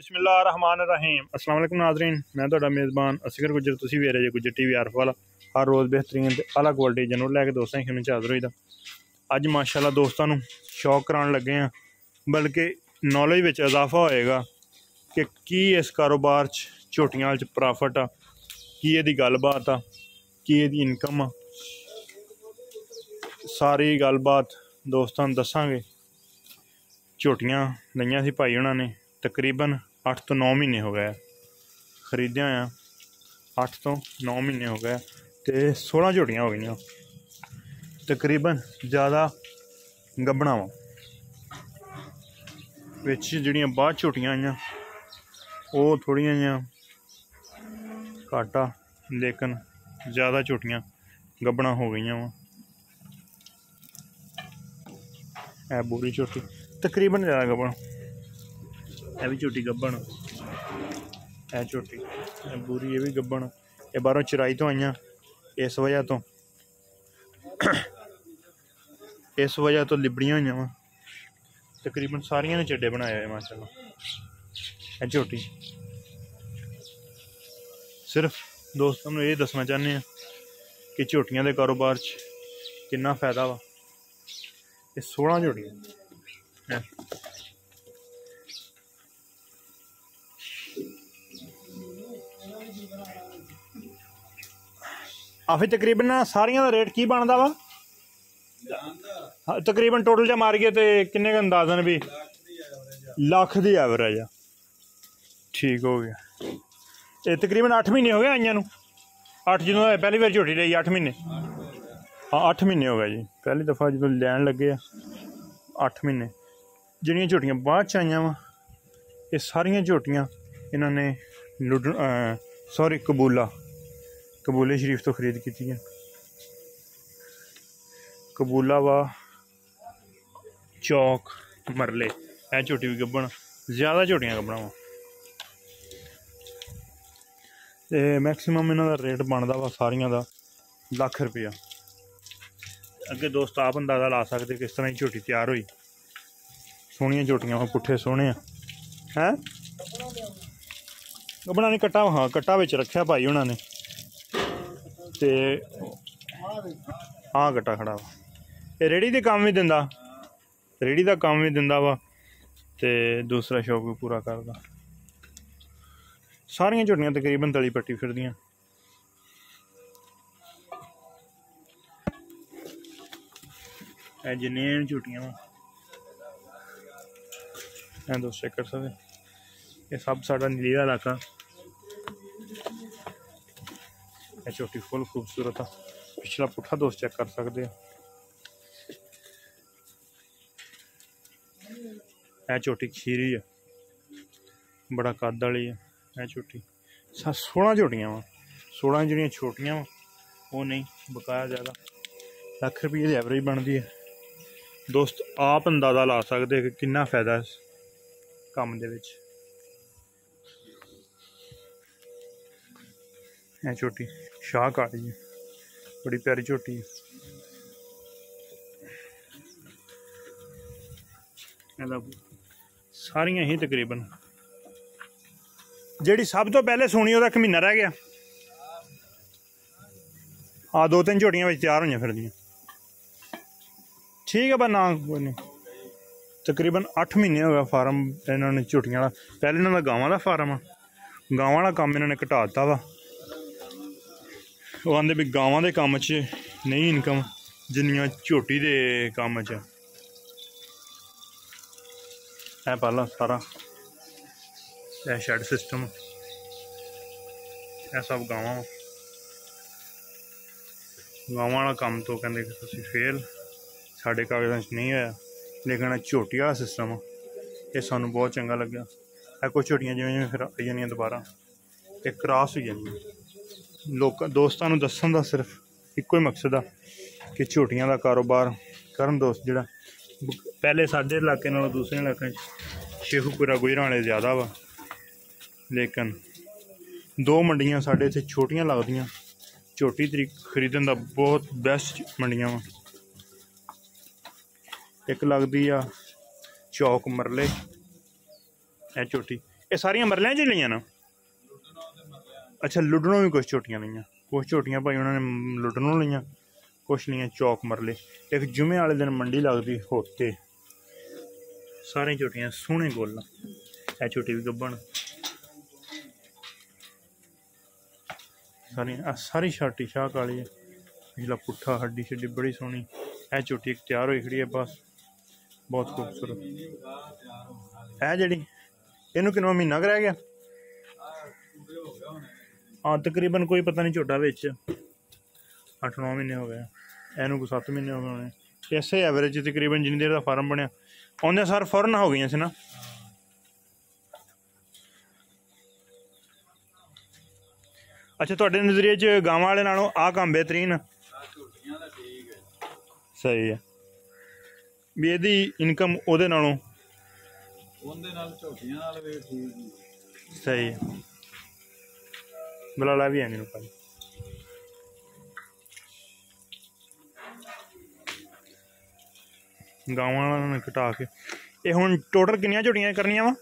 बिस्मिल्लाहिर्रहमानिर्रहीम। अस्सलाम वालेकुम नाज़रीन, मैं तुहाडा मेज़बान असगर गुज्जर, तुसीं वेख रहे जे गुज्जर टीवी आरफ वाला। हर रोज़ बेहतरीन ते आला क्वालिटी जनूर लैके दोस्तां दी खिदमत च हाज़र होईदा। अज माशाअल्लाह दोस्तां नूं शौक कराउण लगे हैं, बल्कि नॉलेज विच इजाफा होएगा कि इस कारोबार च झोटियां च प्रॉफिट आ, की इहदी गलबात आ, की इहदी इनकम आ। सारी गलबात दोस्तां नूं दस्सांगे। झोटियां लईयां सी भाई हुणां ने तकरीबन 8 तो 9 महीने हो गए खरीदे होया। 8 तो 9 महीने हो गए तो 16 झोटियां हो गई तकरीबन। ज़्यादा गब्बना वा बिच जिहड़ियां बाद झोटियां आईयां वो थोड़ियां जिहियां घट्ट आ, लेकिन ज़्यादा झोटियां गब्बना हो गई वा। है बुरी झोटी तकरीबन ज़्यादा गब्बन, यह भी झोटी गब्बन, है झोटी बुरी, ये भी गब्बन। ये बाहरों चराई तो आईयां, इस वजह तो लिबड़ियां हुई वा। तकरीबन सारिया ने चड्डे बनाए हुए माशाअल्लाह। है झोटी सिर्फ दोस्तों को ये दसना चाहते हैं कि झोटियां के कारोबार च कितना फायदा वा। ये 16 झोटियां है। आफी तकरीबन सारिया का रेट की बनता वा? तकरीबन टोटल जा मारिए तो किन्ने का अंदाजन भी लाख की एवरेज आ। ठीक हो गया। ये तकरीबन 8 महीने हो गए आइया नूं। 8 जो पहली बार झोटी ली 8 महीने। हाँ 8 महीने हो गए जी, पहली दफ़ा जो लैन लगे 8 महीने। जिहड़ियां झोटियां बाद च आईयां वा ये सारियां झोटियां इन्होंने कबूले शरीफ तो खरीद की है। कबूला वा चौक मरले, है झोटी भी गब्बन, ज़्यादा झोटियां गब्बना वा। ते मैक्सीमम इन्हों का रेट बनता वा सारिया का लाख रुपया। अगे दोस्त आप अंदाज़ा ला सकते किस तरह की झोटी तैयार हुई। सोहनिया झोटियां वा, पुट्ठे सोहने हैं। गब्बना नहीं कट्टा, हाँ कट्टा विच रखा भाई हुणां ने ते हाँ कट्टा खड़ा वा। ये रेहड़ी का काम भी दिंदा, रेहड़ी का काम भी दिंदा वा ते दूसरा शौक भी पूरा करदा। सारियां झोटियां तकरीबन तली पट्टी फिरदियां। जिन्नियां झोटियां वा दोस्त चेक कर सकते। ये सब साडा नीली दा इलाका। यह झोटी फुल खूबसूरत आ। पिछला पुट्ठा दोस्त चेक कर सकते हैं। यह झोटी खीरी है, बड़ा कद वाली है। यह झोटी 16 झोटियां वा। 16 जिहड़ियां छोटियां वा वो नहीं बकाया ज़्यादा लाख रुपये की एवरेज बनती है। दोस्त आप अंदाज़ा ला सकते कि कितना फायदा इस काम दे विच। यह झोटी शाह काली है, बड़ी प्यारी झोटी है। सारियां ही तकरीबन जिहड़ी सब तो पहले सुनी ओहदा 1 महीना रह गया। हाँ 2-3 झोटियां विच तैयार होईयां फिरदियां। ठीक है पर ना कोई नहीं। तकरीबन 8 महीने हो गए फार्म इन्होंने झोटियां वाला। पहले इन्होंने गावां का फार्म आ, गावां वाला काम इन्होंने घटा दिता वा। वो आंदे भी गावां दे काम च नहीं इनकम जिन्नियां झोटी दे काम च है। पहला सारा यह शेड सिस्टम, यह सब गावां वाला काम तो कहते कि तुसीं फेल, साढ़े कागज़ां च नहीं होया। लेकिन झोटी वाला सिस्टम ये सानू बहुत चंगा लग्या। है कुछ झोटियां जिवें जिवें फिर आई जानियां दोबारा एक क्रॉस हो जानियां। लोग दोस्तां नूं दस्सण दा सिर्फ इक्को ही मकसद आ कि झोटियां दा कारोबार करन दोस्त। जिहड़ा पहले साडे इलाके नालों दूसरे इलाके शेखूपुरा गुजरां ज़्यादा वा, लेकिन 2 मंडियां साडे इत्थे छोटियां लगदियां। झोटी खरीदण दा बहुत बेस्ट मंडियां वा। एक लगदी आ चौक मरले, है झोटी ये सारियां मरलियां च लियां ना? अच्छा लुडनों भी कुछ झोटियां लियां, कुछ झोटियां भाई उन्होंने लुडनों लियां, कुछ लियां चौक मरले। एक जुमे वाले दिन मंडी लगती होते, सारी झोटियां सोहने गोल है, झोटी भी गब्बन सारी छाटी शाह काली है, पिछला पुट्ठा हड्डी शड्डी बड़ी सोहनी है। झोटी एक तैयार होई खड़ी है बस, बहुत खूबसूरत है जी। इनू कितना महीना रह गया? हाँ तकरीबन कोई पता नहीं झोटा बिच 8-9 महीने हो गए, इनू को 7 महीने हो गए होने। इसे एवरेज तकरीबन जिन्नी देर का फार्म बनया आंदे सार फौरन हो गई सी ना। अच्छा तुहाडे नज़रिए च गांवां वाले नालों आ काम बेहतरीन? सही है भी एदी इनकम ओदे नालों सही है। बलाला भी है मेरे पास। गाँव वालों ने घटा के ये हुण टोटल कितनियां झोटियां करनियां वा?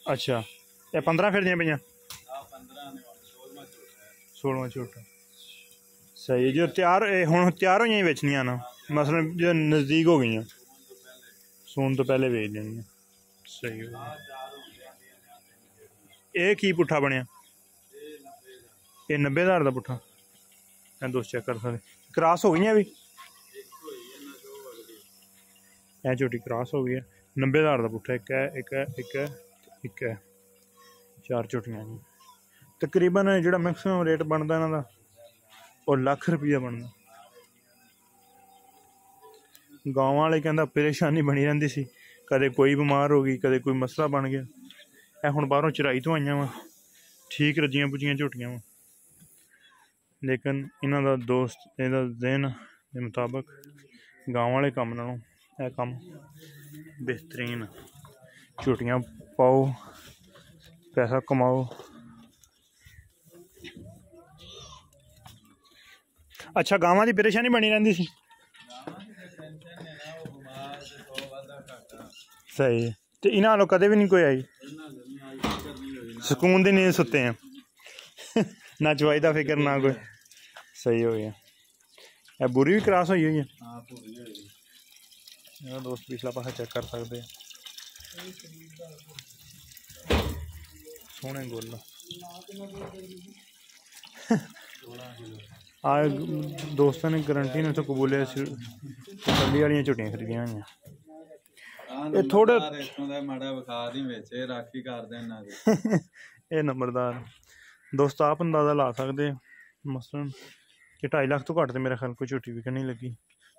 अच्छा ये 15 फिरदियां पईयां? 16वां झोटा सही है। जो तैयार हुण तैयार होइयां बेचनियां ना, मसलन जो नज़दीक हो गई सून तो पहले बेच देनियां। सही है। ये की पुट्ठा बनया? ये 90,000 का पुट्ठा मैं दोस्त चेक कर सकते। क्रॉस हो गई भी ए झोटी क्रॉस हो गई है। 90,000 का पुट्ठा एक है, एक है, एक है, एक है, 4 झोटियां जी। तकरीबन जो मैक्सिमम रेट बनता इन्हों का वो लाख रुपया बनता। गाँव वाले कहता परेशानी बनी रही सी, कदे कोई बीमार हो गई, कदे कोई मसला बन गया। यह हुण बाहरों चराई तो आईयां वा, ठीक रजियां पुजियां झोटियां वा, लेकिन इन्हों का दोस्त इहदा दिन के मुताबिक गाँव वाले काम नालों यह काम बेहतरीन। झोटियां पाओ पैसा कमाओ। अच्छा गाँव की परेशानी बनी रही सी? सही है। तो इन्हों वालों कदे भी नहीं कोई आई? सुकून दी नींद सुते हैं ना चवाई का फिक्र ना कोई। सही हो गया। यह बुरी भी क्रॉस हुई है? दोस्त पिछला पासा चेक कर सकते हैं। सोहने गोल दोस्तों ने गारंटी ने तो कबूलिया तसल्ली वाली झोटियां खरीदियां हुई। ये थोड़े ये नंबरदार दोस्त आप अंदाजा ला सकते। मसलन कि 2.5 लाख तो घट तो मेरे ख्याल कोई झोटी विकन नहीं लगी।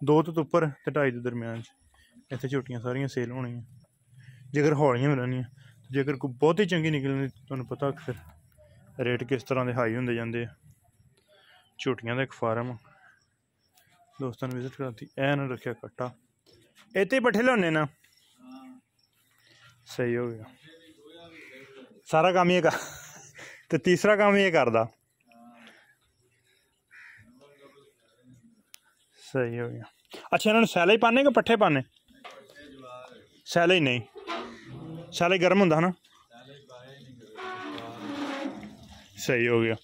2 तो उपर तो 2.5 के दरम्यान इतने झोटियां सारियां सेल होनी। जेकर हौलियां मिलनियां, जेकर कोई बहुत ही चंगी निकलनी तुहानूं पता फिर रेट किस तरह के हाई होंदे जांदे। झोटियां का एक फार्म दोस्तों ने विजिट कराती। एन रखा कट्टा इतने पट्ठे लाने ना। सही हो गया। सारा काम ये कर तो तीसरा काम ये करदा। सही हो गया। अच्छा इन्होंने सैले ही पाने कि पट्ठे पाने? सैले ही नहीं, सैले गर्म होंदा ना। सही हो गया।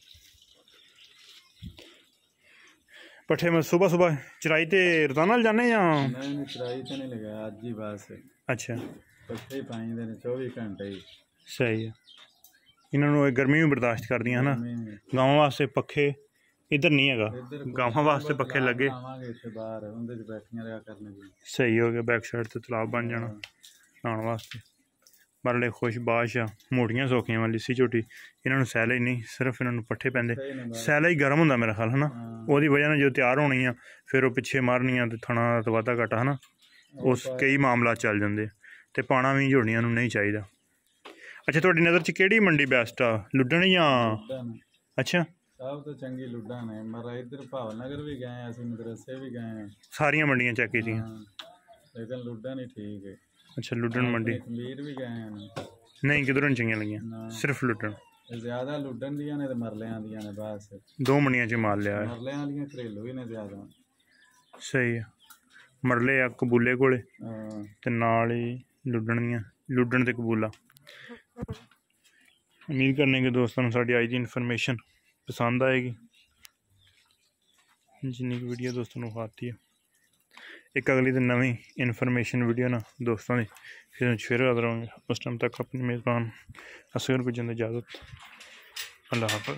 पट्ठे में सुबह सुबह चराई ते रोजाना जाने या? नहीं चराई तो नहीं लगा आज ही बस। अच्छा पट्ठे पाई दे 24 घंटे ही। सही है। इन्होंने गर्मी भी बर्दाश्त कर दिया है ना। गाँव वास्ते पखे इधर नहीं है, गाँव वास्ते पखे लगे। सही हो गया। बैक साइड तो तलाब बन जाना नहाने वास्ते। बड़े खुशबाश आ मोटियां सौखियां वाली सी झोटी। इन्होंने सैले ही नहीं, सिर्फ इन्होंने पट्ठे पैंदे। सैला ही गर्म होंदा मेरा ख्याल है ना, उसकी वजह ने जो तैयार होनी है फिर वो पिछे मारनी है तो थना तो वाधा घाटा है ना, उस कई मामला चल जाते। तो पाना भी झोटियां नहीं चाहिए। अच्छा तुहाडी नज़र च केड़ी मंडी बेस्ट आ, लुड्डन या? अच्छा सब तो चंगी लुड्डन है, मगर इधर भावनगर भी गए हैं, असि मदरसे भी गए हैं, सारियां मंडियां चेक की, लेकिन लुड्डन ही ठीक है। अच्छा लुड्डन मंडी खमीर भी गए हैं नहीं, किधरों नहीं चंगियां लगियां, सिर्फ लुड्डन। ज्यादा लुड्डन दियां ने ते मरलियां दियां ने, बस 2 मंडियां च माल लिया है। मरलियां दियां घरेलू ही ने ज्यादा। सही है। मरले आ कबूले कोले ते नाल ही लुड्डन ते कबूला। उम्मीद करने के दोस्तों साड़ी अज की इन्फॉर्मेशन पसंद आएगी, जिन्नी वीडियो दोस्तों को आती है। एक अगली तो नवी इन्फॉर्मेशन वीडियो ना दोस्तों की फिर हाजिर होंगे। उस टाइम तक अपनी मेज़बान असगर को इजाज़त। अल्लाह हाफ़िज़।